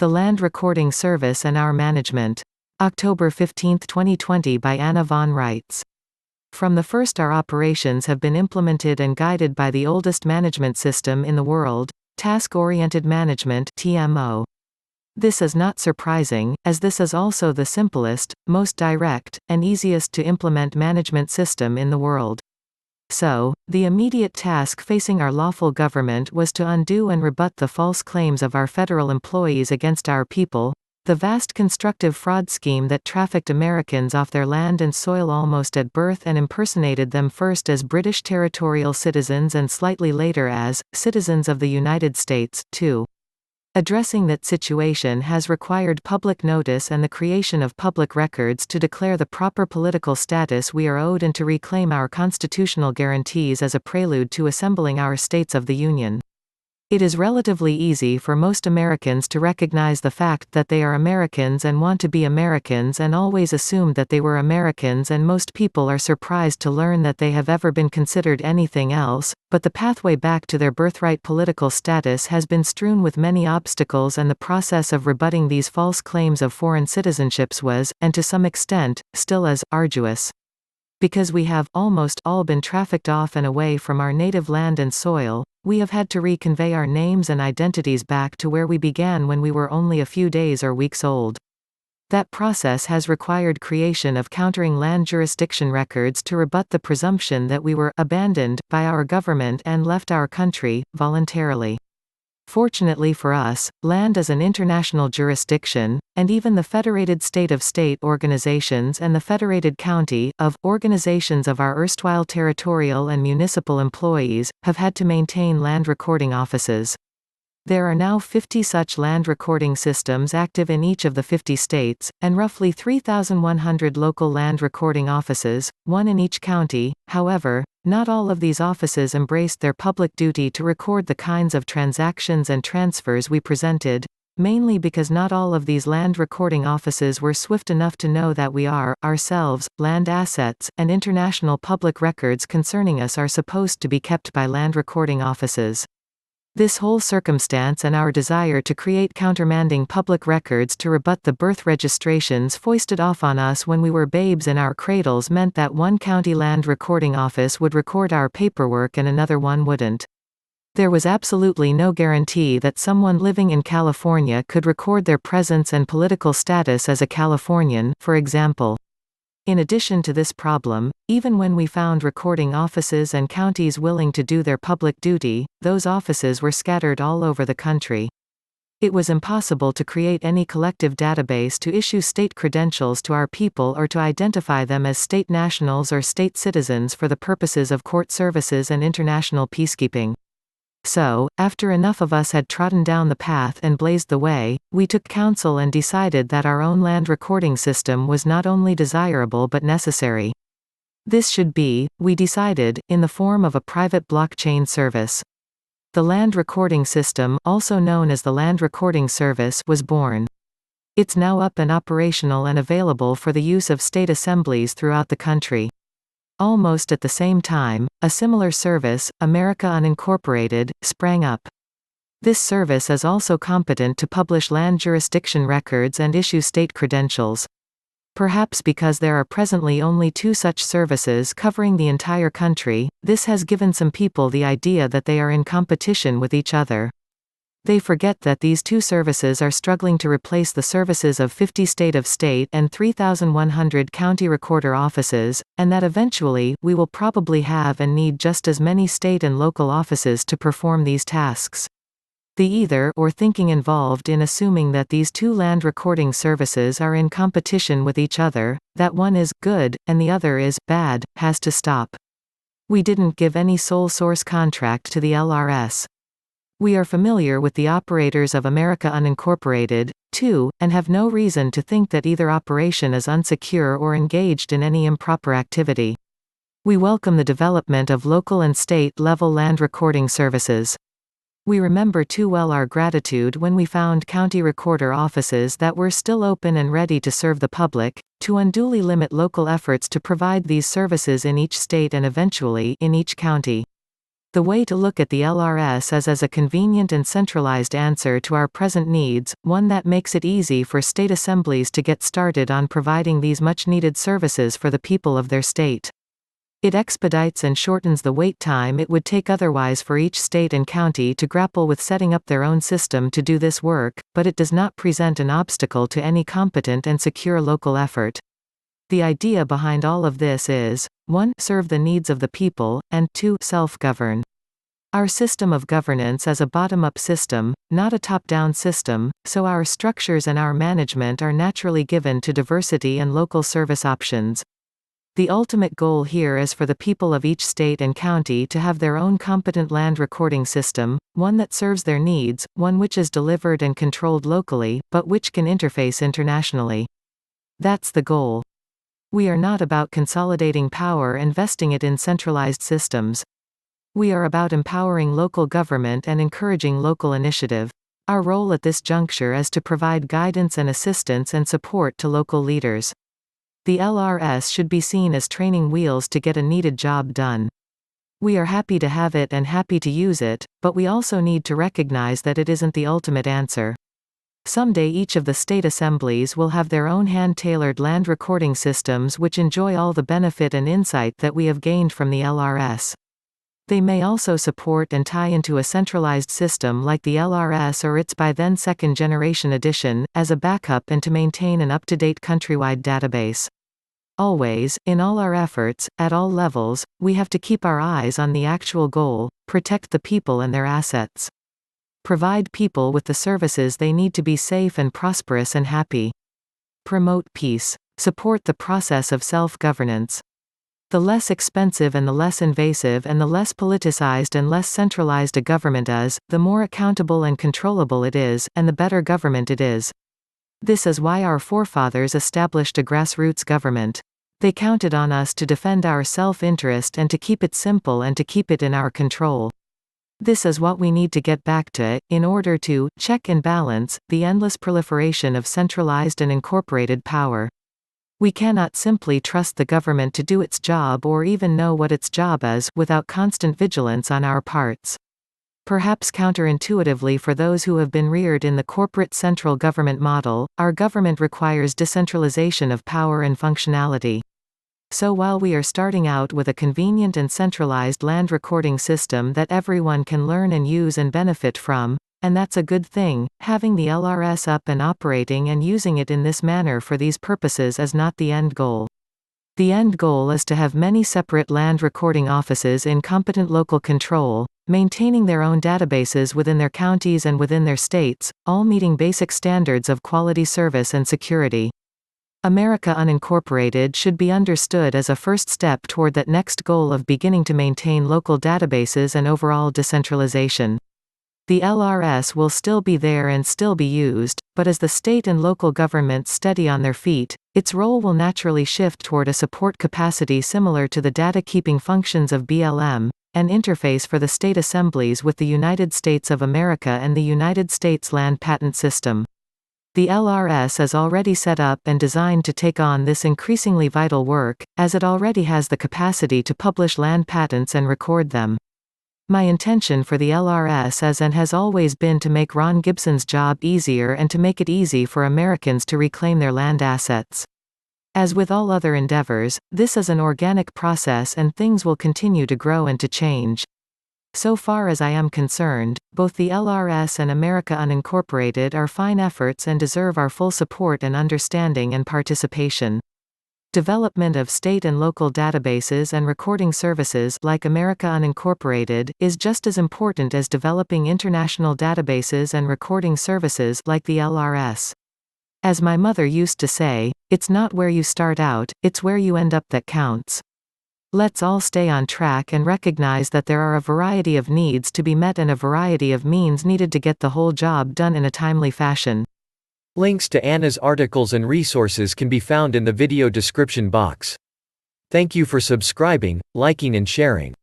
The Land Recording Service and Our Management. October 15, 2020 by Anna von Reitz. From the first, our operations have been implemented and guided by the oldest management system in the world, Task-Oriented Management (TMO). This is not surprising, as this is also the simplest, most direct, and easiest to implement management system in the world. So, the immediate task facing our lawful government was to undo and rebut the false claims of our federal employees against our people, the vast constructive fraud scheme that trafficked Americans off their land and soil almost at birth and impersonated them first as British Territorial Citizens and slightly later as citizens of the United States, too. Addressing that situation has required public notice and the creation of public records to declare the proper political status we are owed and to reclaim our constitutional guarantees as a prelude to assembling our states of the Union. It is relatively easy for most Americans to recognize the fact that they are Americans and want to be Americans and always assumed that they were Americans, and most people are surprised to learn that they have ever been considered anything else, but the pathway back to their birthright political status has been strewn with many obstacles, and the process of rebutting these false claims of foreign citizenships was, and to some extent, still is, arduous. Because we have, almost all, been trafficked off and away from our native land and soil, we have had to reconvey our names and identities back to where we began when we were only a few days or weeks old. That process has required creation of countering land jurisdiction records to rebut the presumption that we were abandoned by our government and left our country voluntarily. Fortunately for us, land is an international jurisdiction, and even the Federated State of State organizations and the Federated County of organizations of our erstwhile territorial and municipal employees have had to maintain land recording offices. There are now 50 such land recording systems active in each of the 50 states, and roughly 3,100 local land recording offices, one in each county. However, not all of these offices embraced their public duty to record the kinds of transactions and transfers we presented, mainly because not all of these land recording offices were swift enough to know that we are, ourselves, land assets, and international public records concerning us are supposed to be kept by land recording offices. This whole circumstance and our desire to create countermanding public records to rebut the birth registrations foisted off on us when we were babes in our cradles meant that one county land recording office would record our paperwork and another one wouldn't. There was absolutely no guarantee that someone living in California could record their presence and political status as a Californian, for example. In addition to this problem, even when we found recording offices and counties willing to do their public duty, those offices were scattered all over the country. It was impossible to create any collective database to issue state credentials to our people or to identify them as state nationals or state citizens for the purposes of court services and international peacekeeping. So, after enough of us had trodden down the path and blazed the way, we took counsel and decided that our own land recording system was not only desirable but necessary. This should be, we decided, in the form of a private blockchain service. The Land Recording System, also known as the Land Recording Service, was born. It's now up and operational and available for the use of state assemblies throughout the country. Almost at the same time, a similar service, America Unincorporated, sprang up. This service is also competent to publish land jurisdiction records and issue state credentials. Perhaps because there are presently only two such services covering the entire country, this has given some people the idea that they are in competition with each other. They forget that these two services are struggling to replace the services of 50 state of state and 3,100 county recorder offices, and that eventually, we will probably have and need just as many state and local offices to perform these tasks. The either or thinking involved in assuming that these two land recording services are in competition with each other, that one is good and the other is bad, has to stop. We didn't give any sole source contract to the LRS. We are familiar with the operators of America Unincorporated, too, and have no reason to think that either operation is unsecure or engaged in any improper activity. We welcome the development of local and state-level land recording services. We remember too well our gratitude when we found county recorder offices that were still open and ready to serve the public, to unduly limit local efforts to provide these services in each state and eventually in each county. The way to look at the LRS is as a convenient and centralized answer to our present needs, one that makes it easy for state assemblies to get started on providing these much-needed services for the people of their state. It expedites and shortens the wait time it would take otherwise for each state and county to grapple with setting up their own system to do this work, but it does not present an obstacle to any competent and secure local effort. The idea behind all of this is, 1. Serve the needs of the people, and 2. Self-govern. Our system of governance is a bottom-up system, not a top-down system, so our structures and our management are naturally given to diversity and local service options. The ultimate goal here is for the people of each state and county to have their own competent land recording system, one that serves their needs, one which is delivered and controlled locally, but which can interface internationally. That's the goal. We are not about consolidating power and vesting it in centralized systems. We are about empowering local government and encouraging local initiative. Our role at this juncture is to provide guidance and assistance and support to local leaders. The LRS should be seen as training wheels to get a needed job done. We are happy to have it and happy to use it, but we also need to recognize that it isn't the ultimate answer. Someday each of the state assemblies will have their own hand-tailored land recording systems which enjoy all the benefit and insight that we have gained from the LRS. They may also support and tie into a centralized system like the LRS or its by then second-generation edition, as a backup and to maintain an up-to-date countrywide database. Always, in all our efforts, at all levels, we have to keep our eyes on the actual goal: protect the people and their assets. Provide people with the services they need to be safe and prosperous and happy. Promote peace. Support the process of self-governance. The less expensive and the less invasive and the less politicized and less centralized a government is, the more accountable and controllable it is, and the better government it is. This is why our forefathers established a grassroots government. They counted on us to defend our self-interest and to keep it simple and to keep it in our control. This is what we need to get back to, in order to check and balance the endless proliferation of centralized and incorporated power. We cannot simply trust the government to do its job or even know what its job is without constant vigilance on our parts. Perhaps counterintuitively for those who have been reared in the corporate central government model, our government requires decentralization of power and functionality. So while we are starting out with a convenient and centralized land recording system that everyone can learn and use and benefit from, and that's a good thing, having the LRS up and operating and using it in this manner for these purposes is not the end goal. The end goal is to have many separate land recording offices in competent local control, maintaining their own databases within their counties and within their states, all meeting basic standards of quality service and security. America Unincorporated should be understood as a first step toward that next goal of beginning to maintain local databases and overall decentralization. The LRS will still be there and still be used, but as the state and local governments steady on their feet, its role will naturally shift toward a support capacity similar to the data-keeping functions of BLM, an interface for the state assemblies with the United States of America and the United States Land Patent System. The LRS is already set up and designed to take on this increasingly vital work, as it already has the capacity to publish land patents and record them. My intention for the LRS is and has always been to make Ron Gibson's job easier and to make it easy for Americans to reclaim their land assets. As with all other endeavors, this is an organic process and things will continue to grow and to change. So far as I am concerned, both the LRS and America Unincorporated are fine efforts and deserve our full support and understanding and participation. Development of state and local databases and recording services like America Unincorporated is just as important as developing international databases and recording services like the LRS. As my mother used to say, it's not where you start out, it's where you end up that counts. Let's all stay on track and recognize that there are a variety of needs to be met and a variety of means needed to get the whole job done in a timely fashion. Links to Anna's articles and resources can be found in the video description box. Thank you for subscribing, liking and sharing.